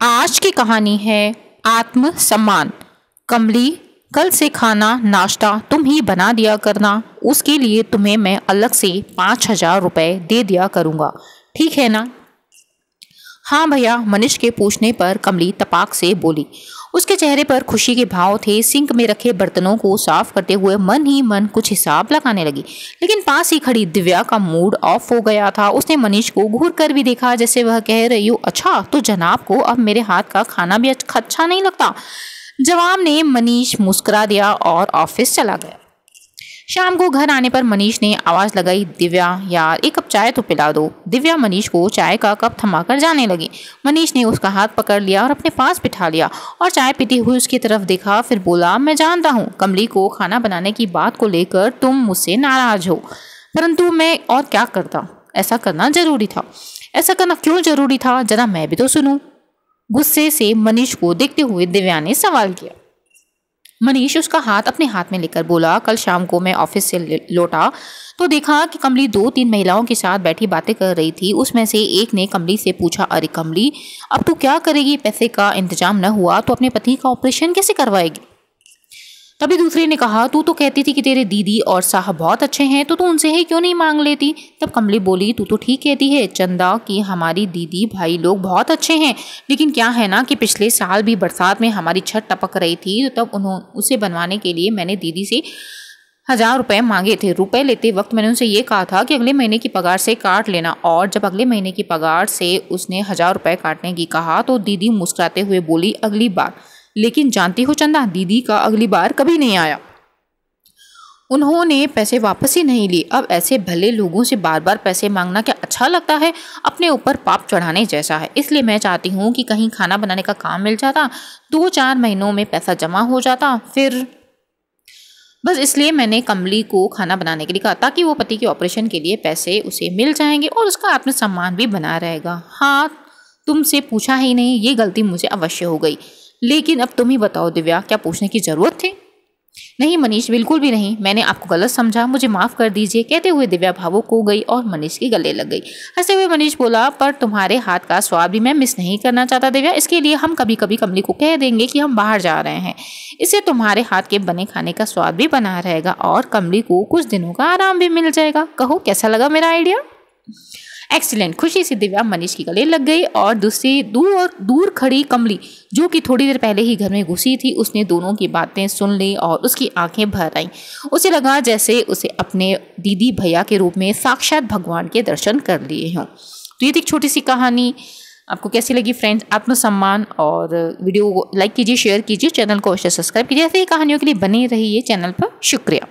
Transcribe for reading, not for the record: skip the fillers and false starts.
आज की कहानी है आत्मसम्मान। कमली, कल से खाना नाश्ता तुम ही बना दिया करना, उसके लिए तुम्हें मैं अलग से 5,000 रुपये दे दिया करूँगा, ठीक है ना? हाँ भैया, मनीष के पूछने पर कमली तपाक से बोली। उसके चेहरे पर खुशी के भाव थे। सिंक में रखे बर्तनों को साफ करते हुए मन ही मन कुछ हिसाब लगाने लगी, लेकिन पास ही खड़ी दिव्या का मूड ऑफ हो गया था। उसने मनीष को घूर कर भी देखा, जैसे वह कह रही हो, अच्छा तो जनाब को अब मेरे हाथ का खाना भी अच्छा नहीं लगता। जवाब ने मनीष मुस्कुरा दिया और ऑफिस चला गया। शाम को घर आने पर मनीष ने आवाज लगाई, दिव्या यार एक कप चाय तो पिला दो। दिव्या मनीष को चाय का कप थमाकर जाने लगी। मनीष ने उसका हाथ पकड़ लिया और अपने पास बिठा लिया और चाय पीती हुई उसकी तरफ देखा, फिर बोला, मैं जानता हूँ कमली को खाना बनाने की बात को लेकर तुम मुझसे नाराज हो, परंतु मैं और क्या करता, ऐसा करना जरूरी था। ऐसा करना क्यों जरूरी था, जरा मैं भी तो सुनूं। गुस्से से मनीष को देखते हुए दिव्या ने सवाल किया। मनीष उसका हाथ अपने हाथ में लेकर बोला, कल शाम को मैं ऑफिस से लौटा तो देखा कि कमली 2-3 महिलाओं के साथ बैठी बातें कर रही थी। उसमें से एक ने कमली से पूछा, अरे कमली, अब तू क्या करेगी? पैसे का इंतजाम न हुआ तो अपने पति का ऑपरेशन कैसे करवाएगी? तभी दूसरी ने कहा, तू तो कहती थी कि तेरे दीदी और साहब बहुत अच्छे हैं, तो तू उनसे ही क्यों नहीं मांग लेती? तब कमली बोली, तू तो ठीक कहती है चंदा कि हमारी दीदी भाई लोग बहुत अच्छे हैं, लेकिन क्या है ना कि पिछले साल भी बरसात में हमारी छत टपक रही थी, तो तब उसे बनवाने के लिए मैंने दीदी से 1,000 रुपये मांगे थे। रुपए लेते वक्त मैंने उनसे ये कहा था कि अगले महीने की पगार से काट लेना, और जब अगले महीने की पगार से उसने 1,000 रुपये काटने की कहा तो दीदी मुस्कुराते हुए बोली, अगली बार। लेकिन जानती हो चंदा, दीदी का अगली बार कभी नहीं आया। उन्होंने पैसे वापस ही नहीं लिए। अब ऐसे भले लोगों से बार बार पैसे मांगना क्या अच्छा लगता है? अपने ऊपर पाप चढ़ाने जैसा है। इसलिए मैं चाहती हूँ कि कहीं खाना बनाने का काम मिल जाता, 2-4 महीनों में पैसा जमा हो जाता, फिर बस इसलिए मैंने कमली को खाना बनाने के लिए कहा, ताकि वो पति के ऑपरेशन के लिए पैसे उसे मिल जाएंगे और उसका आत्मसम्मान भी बना रहेगा। हाँ, तुमसे पूछा ही नहीं, ये गलती मुझे अवश्य हो गई। लेकिन अब तुम ही बताओ दिव्या, क्या पूछने की जरूरत थी? नहीं मनीष, बिल्कुल भी नहीं, मैंने आपको गलत समझा, मुझे माफ कर दीजिए। कहते हुए दिव्या भावुक हो गई और मनीष के गले लग गई। हंसते हुए मनीष बोला, पर तुम्हारे हाथ का स्वाद भी मैं मिस नहीं करना चाहता दिव्या। इसके लिए हम कभी कभी कमली को कह देंगे कि हम बाहर जा रहे हैं, इससे तुम्हारे हाथ के बने खाने का स्वाद भी बना रहेगा और कमली को कुछ दिनों का आराम भी मिल जाएगा। कहो कैसा लगा मेरा आइडिया? एक्सीलेंट। खुशी से दिव्या मनीष की गले लग गई और दूर खड़ी कमली, जो कि थोड़ी देर पहले ही घर में घुसी थी, उसने दोनों की बातें सुन ली और उसकी आंखें भर आईं। उसे लगा जैसे उसे अपने दीदी भैया के रूप में साक्षात भगवान के दर्शन कर लिए हों। तो ये थी छोटी सी कहानी। आपको कैसी लगी फ्रेंड्स? आत्मसम्मान। और वीडियो को लाइक कीजिए, शेयर कीजिए, चैनल को अवश्य सब्सक्राइब कीजिए। ऐसे ही कहानियों के लिए बने रहिए चैनल पर। शुक्रिया।